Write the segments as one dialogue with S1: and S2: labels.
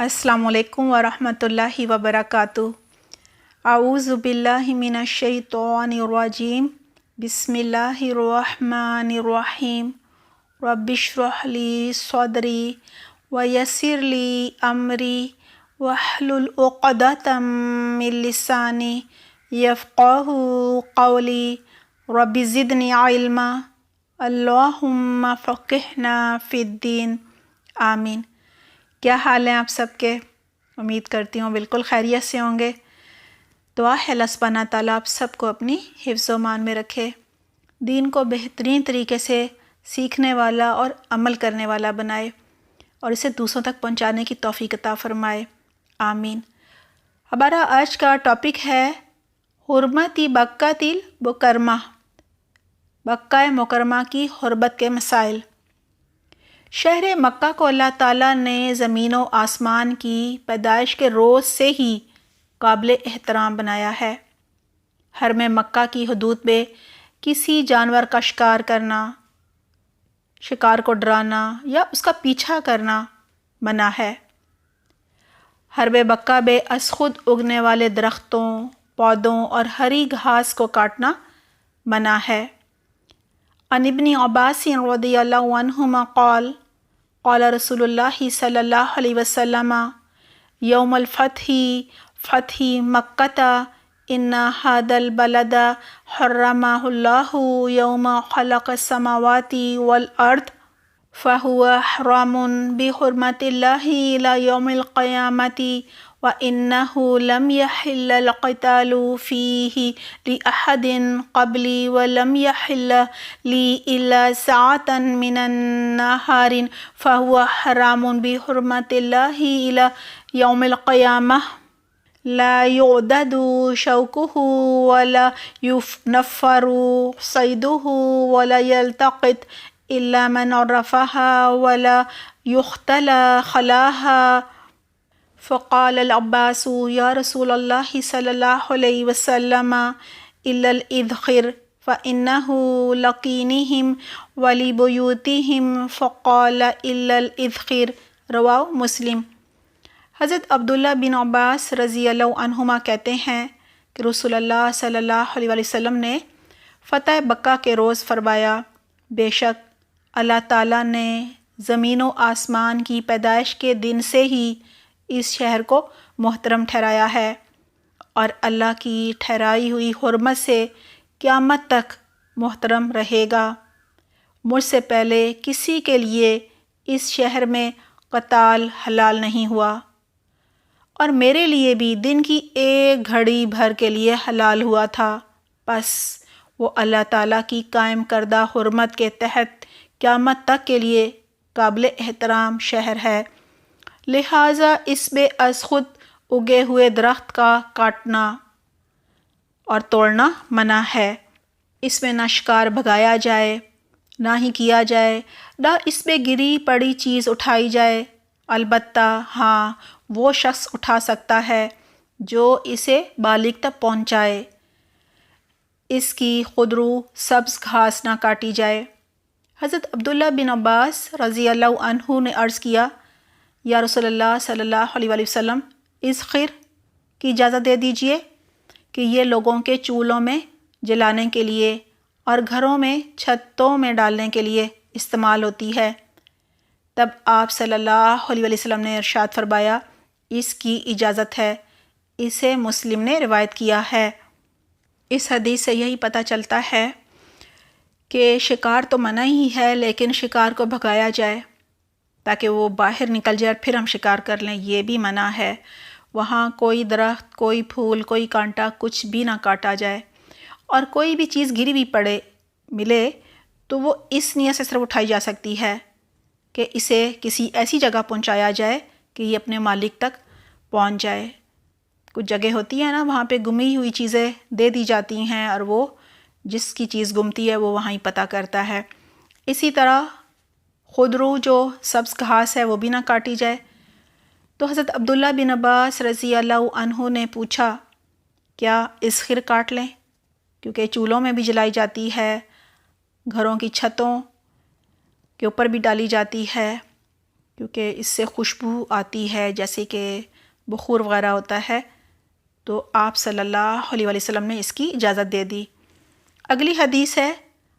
S1: السلام علیکم ورحمۃ اللہ وبرکاتہ۔ اعوذ باللہ من الشیطان الرجیم، بسم اللہ الرحمن الرحیم۔ رب اشرح لی صدری ویسر لی امری واحلل عقدۃ من لسانی یفقہوا قولی، رب زدنی علما، اللہم فقہنا فی الدین، آمین۔ کیا حال ہیں آپ سب کے؟ امید کرتی ہوں بالکل خیریت سے ہوں گے۔ دعا ہے اللہ سبحانہ تعالیٰ آپ سب کو اپنی حفظ و امان میں رکھے، دین کو بہترین طریقے سے سیکھنے والا اور عمل کرنے والا بنائے اور اسے دوسروں تک پہنچانے کی توفیق عطا فرمائے، آمین۔ ہمارا آج کا ٹاپک ہے حرمت بکۃ المکرمہ، مکہ مکرمہ کی حرمت کے مسائل۔ شہر مکہ کو اللہ تعالیٰ نے زمین و آسمان کی پیدائش کے روز سے ہی قابل احترام بنایا ہے۔ حرم مکہ کی حدود میں کسی جانور کا شکار کرنا، شکار کو ڈرانا یا اس کا پیچھا کرنا منع ہے۔ حرم مکہ میں از خود اگنے والے درختوں، پودوں اور ہری گھاس کو کاٹنا منع ہے۔ عن ابن عباس رضی اللہ عنہما قال قال رسول اللہ صلی اللہ علیہ وسلم یوم الفتح فتح مکۃ ان ھذا البلد حرمہ اللہ یوم خلق السماوات والارض فہو حرام بحرمۃ اللہ الی یوم القیامۃ وَإِنَّهُ لَمْ يَحِلَّ الْقِتَالُ فِيهِ لِأَحَدٍ قَبْلِي وَلَمْ يَحِلَّ لِي إِلَّا سَاعَةً مِنَ النَّهَارِ فَهُوَ حَرَامٌ بِحُرْمَةِ اللَّهِ إِلَى يَوْمِ الْقِيَامَةِ لَا يُعْضَدُ شَوْكُهُ وَلَا يُنفَّرُ صَيْدُهُ وَلَا يَلْتَقِطُ إِلَّا مَنْ عَرَفَهَا وَلَا يُقْتَلَ خَلَاهَا۔ فقال العباس یا رسول اللہ صلی اللہ علیہ وسلم الا الاذخر فإنه لقینہم ولبیوتہم فقال الا الاذخر، رواہ مسلم۔ حضرت عبداللہ بن عباس رضی اللہ عنہما کہتے ہیں کہ رسول اللہ صلی اللہ علیہ وسلم نے فتح مکہ کے روز فرمایا، بے شک اللہ تعالیٰ نے زمین و آسمان کی پیدائش کے دن سے ہی اس شہر کو محترم ٹھہرایا ہے، اور اللہ کی ٹھہرائی ہوئی حرمت سے قیامت تک محترم رہے گا۔ مجھ سے پہلے کسی کے لیے اس شہر میں قتال حلال نہیں ہوا، اور میرے لیے بھی دن کی ایک گھڑی بھر کے لیے حلال ہوا تھا، بس وہ اللہ تعالیٰ کی قائم کردہ حرمت کے تحت قیامت تک کے لیے قابل احترام شہر ہے، لہٰذا اس میں از خود اگے ہوئے درخت کا کاٹنا اور توڑنا منع ہے۔ اس میں نہ شکار بھگایا جائے، نہ ہی کیا جائے، نہ اس میں گری پڑی چیز اٹھائی جائے، البتہ ہاں وہ شخص اٹھا سکتا ہے جو اسے بالغ تک پہنچائے۔ اس کی خودرو سبز گھاس نہ کاٹی جائے۔ حضرت عبداللہ بن عباس رضی اللہ عنہ نے عرض کیا، یا رسول اللہ صلی اللہ علیہ وسلم، اذخر کی اجازت دے دیجئے کہ یہ لوگوں کے چولہوں میں جلانے کے لیے اور گھروں میں چھتوں میں ڈالنے کے لیے استعمال ہوتی ہے۔ تب آپ صلی اللہ علیہ وسلم نے ارشاد فرمایا، اس کی اجازت ہے۔ اسے مسلم نے روایت کیا ہے۔ اس حدیث سے یہی پتہ چلتا ہے کہ شکار تو منع ہی ہے، لیکن شکار کو بھگایا جائے تاکہ وہ باہر نکل جائے اور پھر ہم شکار کر لیں، یہ بھی منع ہے۔ وہاں کوئی درخت، کوئی پھول، کوئی کانٹا کچھ بھی نہ کاٹا جائے، اور کوئی بھی چیز گری بھی پڑے ملے تو وہ اس نیت سے صرف اٹھائی جا سکتی ہے کہ اسے کسی ایسی جگہ پہنچایا جائے کہ یہ اپنے مالک تک پہنچ جائے۔ کچھ جگہ ہوتی ہے نا، وہاں پہ گمی ہوئی چیزیں دے دی جاتی ہیں اور وہ جس کی چیز گمتی ہے وہ وہاں ہی پتہ کرتا ہے۔ اسی طرح خودرو جو سبز گھاس ہے وہ بھی نہ کاٹی جائے۔ تو حضرت عبداللہ بن عباس رضی اللہ عنہ نے پوچھا، کیا اذخر کاٹ لیں؟ کیونکہ چولہوں میں بھی جلائی جاتی ہے، گھروں کی چھتوں کے اوپر بھی ڈالی جاتی ہے، کیونکہ اس سے خوشبو آتی ہے جیسے کہ بخور وغیرہ ہوتا ہے، تو آپ صلی اللہ علیہ وسلم نے اس کی اجازت دے دی۔ اگلی حدیث ہے،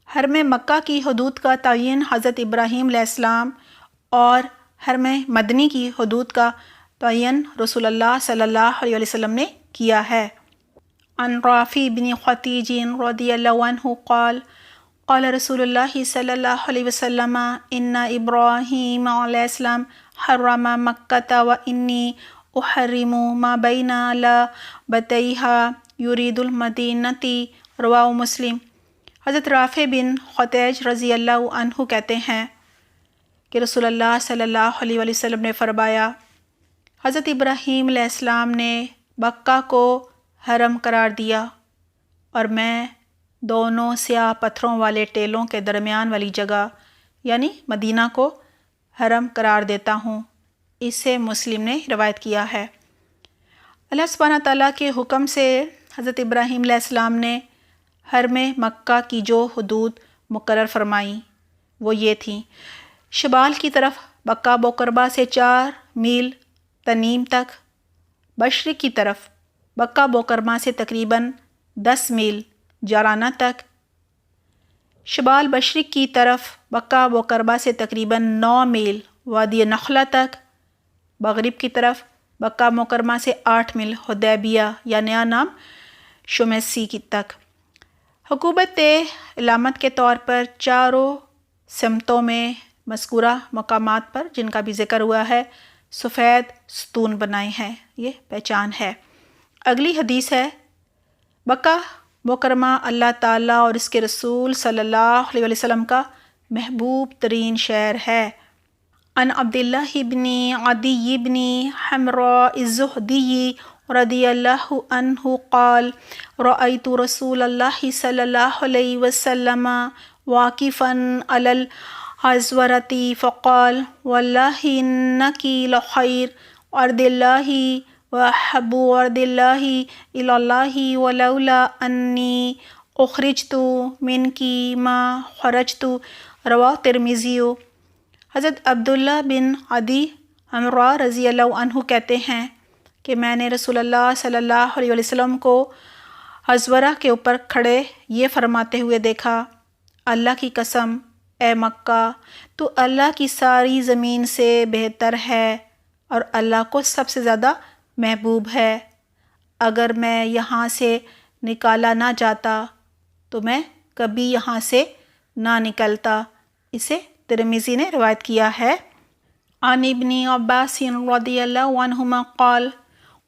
S1: حرم مکہ کی حدود کا تعین حضرت ابراہیم علیہ السلام اور حرم مدنی کی حدود کا تعین رسول اللہ صلی اللہ علیہ وسلم نے کیا ہے۔ عن رافع بن خدیج رضی اللہ عنہ قال قال رسول اللہ صلی اللہ علیہ وسلم ان ابراہیم علیہ السلام حرم مکہ و انی احرم ما بین لابتیہا یرید المدینتی، رواہ مسلم۔ حضرت رافع بن خدیج رضی اللہ عنہ کہتے ہیں کہ رسول اللہ صلی اللہ علیہ وسلم نے فرمایا، حضرت ابراہیم علیہ السلام نے مکہ کو حرم قرار دیا اور میں دونوں سیاہ پتھروں والے ٹیلوں کے درمیان والی جگہ یعنی مدینہ کو حرم قرار دیتا ہوں۔ اسے مسلم نے روایت کیا ہے۔ اللہ سبحانہ تعالیٰ کے حکم سے حضرت ابراہیم علیہ السلام نے حرم مکہ کی جو حدود مقرر فرمائیں وہ یہ تھیں: شمال کی طرف مکہ مکرمہ سے 4 میل تنیم تک، مشرق کی طرف مکہ مکرمہ سے تقریباً 10 میل جارانہ تک، شمال مشرق کی طرف مکہ مکرمہ سے تقریباً 9 میل وادی نخلہ تک، مغرب کی طرف مکہ مکرمہ سے 8 میل حدیبیہ یا نیا نام شمیسی کی تک۔ حکومت علامت کے طور پر چاروں سمتوں میں مذکورہ مقامات پر جن کا بھی ذکر ہوا ہے سفید ستون بنائے ہیں، یہ پہچان ہے۔ اگلی حدیث ہے، مکہ مکرمہ اللہ تعالیٰ اور اس کے رسول صلی اللہ علیہ وسلم کا محبوب ترین شہر ہے۔ عن عبداللہ بن عدی بن حمراء الزہدی رضی اللہ عنہ قال رأیت رسول اللہ صلی اللہ علیہ وسلم واقفا علی الحزورۃ فقال واللہ انکی لخیر ارض اللہ وحب ارض اللہ الی اللہ ولولا انی اخرجت منکی ما خرجت، رواہ ترمذی۔ حضرت عبداللہ بن عدی حمراء رضی اللہ عنہ کہتے ہیں کہ میں نے رسول اللہ صلی اللہ علیہ وسلم کو حزورہ کے اوپر کھڑے یہ فرماتے ہوئے دیکھا، اللہ کی قسم اے مکہ تو اللہ کی ساری زمین سے بہتر ہے اور اللہ کو سب سے زیادہ محبوب ہے۔ اگر میں یہاں سے نکالا نہ جاتا تو میں کبھی یہاں سے نہ نکلتا۔ اسے ترمذی نے روایت کیا ہے۔ عن ابن عباس رضی اللہ عنہما قال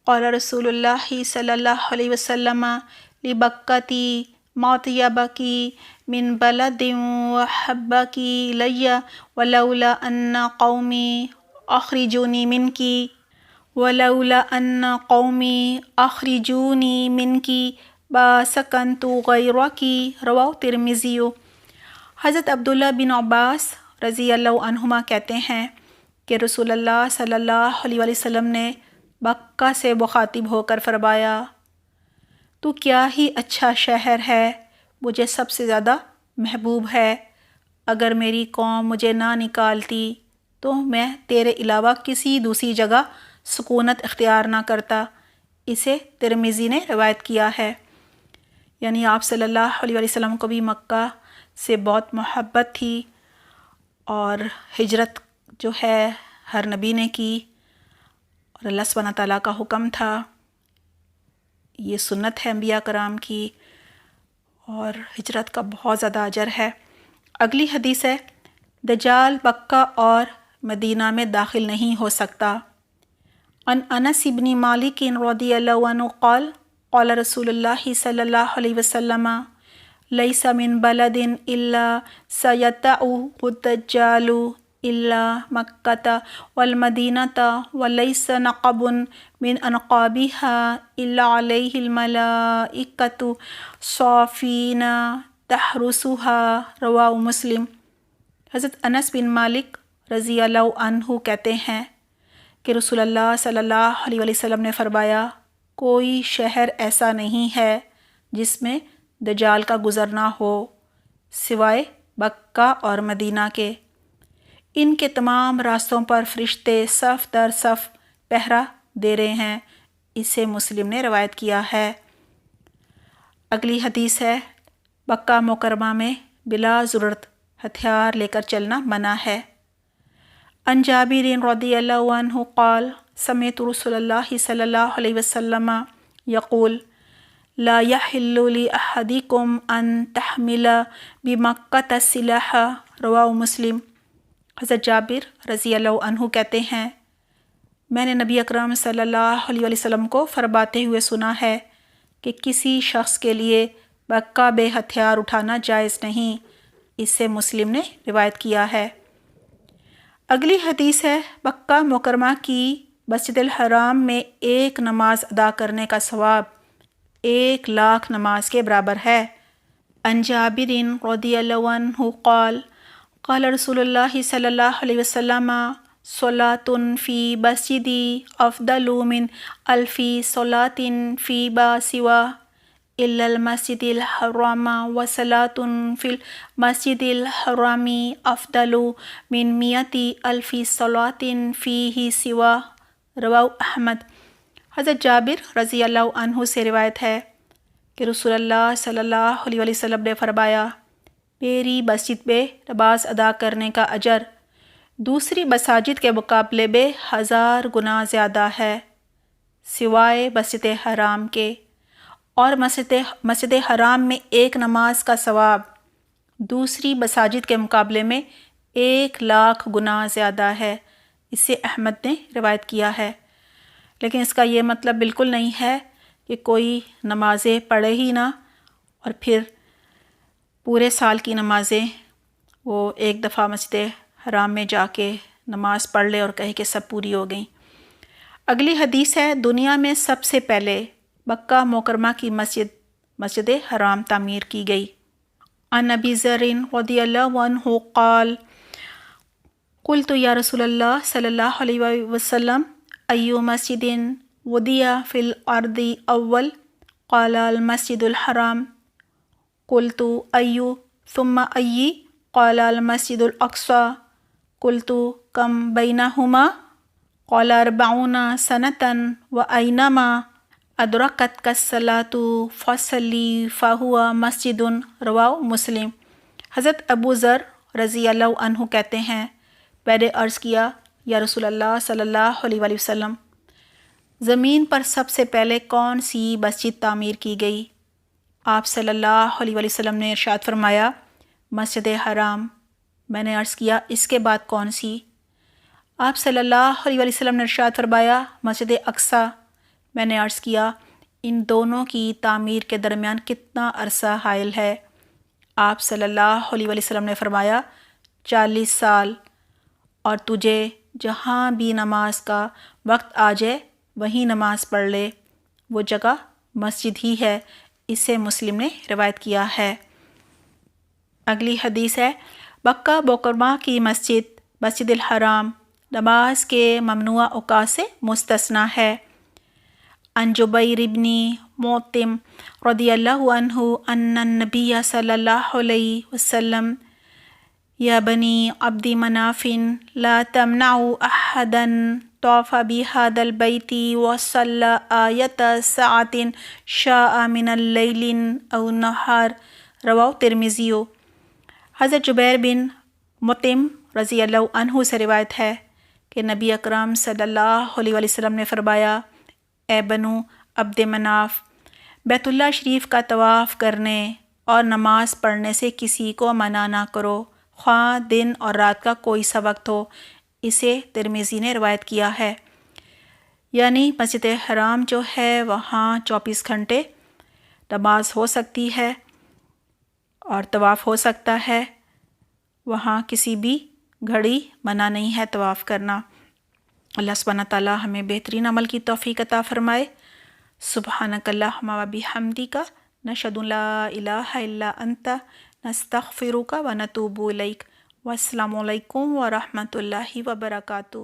S1: قال رسول اللہ صلی اللہ علیہ وسلم لبکتی ماطیبکی من بلد وحبکی الی ولولا ان قومی اخرجونی منکی با سکنت غیرکی، رواہ ترمذی۔ حضرت عبداللہ بن عباس رضی اللہ عنہما کہتے ہیں کہ رسول اللہ صلی اللہ علیہ وسلم نے مکہ سے مخاطب ہو کر فرمایا، تو کیا ہی اچھا شہر ہے، مجھے سب سے زیادہ محبوب ہے۔ اگر میری قوم مجھے نہ نکالتی تو میں تیرے علاوہ کسی دوسری جگہ سکونت اختیار نہ کرتا۔ اسے ترمذی نے روایت کیا ہے۔ یعنی آپ صلی اللہ علیہ وسلم کو بھی مکہ سے بہت محبت تھی اور ہجرت جو ہے ہر نبی نے کی اور اللہ سبحانہ تعالیٰ کا حکم تھا، یہ سنت ہے انبیاء کرام کی، اور ہجرت کا بہت زیادہ اجر ہے۔ اگلی حدیث ہے، دجال مکہ اور مدینہ میں داخل نہیں ہو سکتا۔ عن انس بن مالک رضی اللہ عنہ قال قال رسول اللہ صلی اللہ علیہ وسلم لیس من بلد الا سیتعو الدجال الا مکہ والمدینہ ولیس نقب من انقابها الا علیہ الملائکۃ صافین تحرسها، رواہ مسلم۔ حضرت انس بن مالک رضی اللہ عنہ کہتے ہیں کہ رسول اللہ صلی اللہ علیہ وسلم نے فرمایا، کوئی شہر ایسا نہیں ہے جس میں دجال کا گزر نہ ہو سوائے مکہ اور مدینہ کے۔ ان کے تمام راستوں پر فرشتے صف در صف پہرا دے رہے ہیں۔ اسے مسلم نے روایت کیا ہے۔ اگلی حدیث ہے، مکہ مکرمہ میں بلا ضرورت ہتھیار لے کر چلنا منع ہے۔ عن جابر رضی اللہ عنہ قال سمعت رسول اللہ صلی اللہ علیہ وسلم یقول لا یحل لأحدکم ان تحمل بمکۃ السلاح، رواہ مسلم۔ حضرت جابر رضی اللہ عنہ کہتے ہیں، میں نے نبی اکرم صلی اللہ علیہ وسلم کو فرماتے ہوئے سنا ہے کہ کسی شخص کے لیے مکہ بے ہتھیار اٹھانا جائز نہیں۔ اس سے مسلم نے روایت کیا ہے۔ اگلی حدیث ہے، مکہ مکرمہ کی مسجد الحرام میں ایک نماز ادا کرنے کا ثواب 1,00,000 نماز کے برابر ہے۔ عن جابر رضی اللہ عنہ قال قال رسول اللہ صلی اللہ علیہ وسلم صلاۃ فی مسجدی افضل من 1000 صلاۃ فی ما سواہ الا المسجد الحرام وصلاۃ فی المسجد الحرام افضل من 100,000 صلاۃ فیہ سواہ، رواہ احمد۔ حضرت جابر رضی اللہ عنہ سے روایت ہے کہ رسول اللہ صلی اللہ علیہ وسلم نے فرمایا، میری مسجد میں نماز ادا کرنے کا اجر دوسری مساجد کے مقابلے میں 1000 گنا زیادہ ہے، سوائے مسجد حرام کے، اور مسجد حرام میں ایک نماز کا ثواب دوسری مساجد کے مقابلے میں 1,00,000 گنا زیادہ ہے۔ اسے احمد نے روایت کیا ہے۔ لیکن اس کا یہ مطلب بالکل نہیں ہے کہ کوئی نمازیں پڑھے ہی نہ اور پھر پورے سال کی نمازیں وہ ایک دفعہ مسجد حرام میں جا کے نماز پڑھ لے اور کہے کہ سب پوری ہو گئیں۔ اگلی حدیث ہے، دنیا میں سب سے پہلے مکہ مکرمہ کی مسجد حرام تعمیر کی گئی۔ عن ابی ذر رضی اللہ عنہ قال قلت یا رسول اللہ صلی اللہ علیہ وسلم ای مسجد ودیا فی الارض اول؟ قال المسجد الحرام۔ قلت ای ثم ای؟ قال المسجد الاقصی۔ قلت کم بینہما؟ قال 40 سنة وأینما ادرکتک الصلاة فصلی فہو مسجد، رواہ مسلم۔ حضرت ابو ذر رضی اللہ عنہ کہتے ہیں، میں نے عرض کیا، یا رسول اللہ صلی اللہ علیہ وآلہ وسلم، زمین پر سب سے پہلے کون سی مسجد تعمیر کی گئی؟ آپ صلی اللہ علیہ وآلہ وسلم نے ارشاد فرمایا، مسجد حرام۔ میں نے عرض کیا، اس کے بعد کون سی؟ آپ صلی اللہ علیہ وآلہ وسلم نے ارشاد فرمایا، مسجد اقصی۔ میں نے عرض کیا، ان دونوں کی تعمیر کے درمیان کتنا عرصہ حائل ہے؟ آپ صلی اللہ علیہ وآلہ وسلم نے فرمایا، 40 سال، اور تجھے جہاں بھی نماز کا وقت آ جائے وہیں نماز پڑھ لے، وہ جگہ مسجد ہی ہے۔ اسے مسلم نے روایت کیا ہے۔ اگلی حدیث ہے، مکہ مکرمہ کی مسجد الحرام نماز کے ممنوع اوقات سے مستثنیٰ ہے۔ عن جبیر بن مطعم رضی اللہ عنہ ان النبی صلی اللہ علیہ وسلم یا بنی عبد مناف لا تمنعوا احدا طاف بهذا البیت وصلی آیت ساعۃ شاء من اللیل او نہار، رواہ ترمذی۔ حضرت جبیر بن مطعم رضی اللہ عنہ سے روایت ہے کہ نبی اکرم صلی اللہ علیہ وآلہ وسلم نے فرمایا، اے بنو عبد مناف، بیت اللہ شریف کا طواف کرنے اور نماز پڑھنے سے کسی کو منع نہ کرو، خواہ دن اور رات کا کوئی سا وقت ہو۔ اسے ترمذی نے روایت کیا ہے۔ یعنی مسجد حرام جو ہے وہاں 24 گھنٹے نماز ہو سکتی ہے اور طواف ہو سکتا ہے، وہاں کسی بھی گھڑی منع نہیں ہے طواف کرنا۔ اللہ سبحانہ تعالیٰ ہمیں بہترین عمل کی توفیق عطا فرمائے۔ سبحانک اللہم و بحمدک نشہد ان لا الہ الا انت نستغفرک و نتوب الیک۔ والسلام علیکم ورحمۃ اللہ وبرکاتہ۔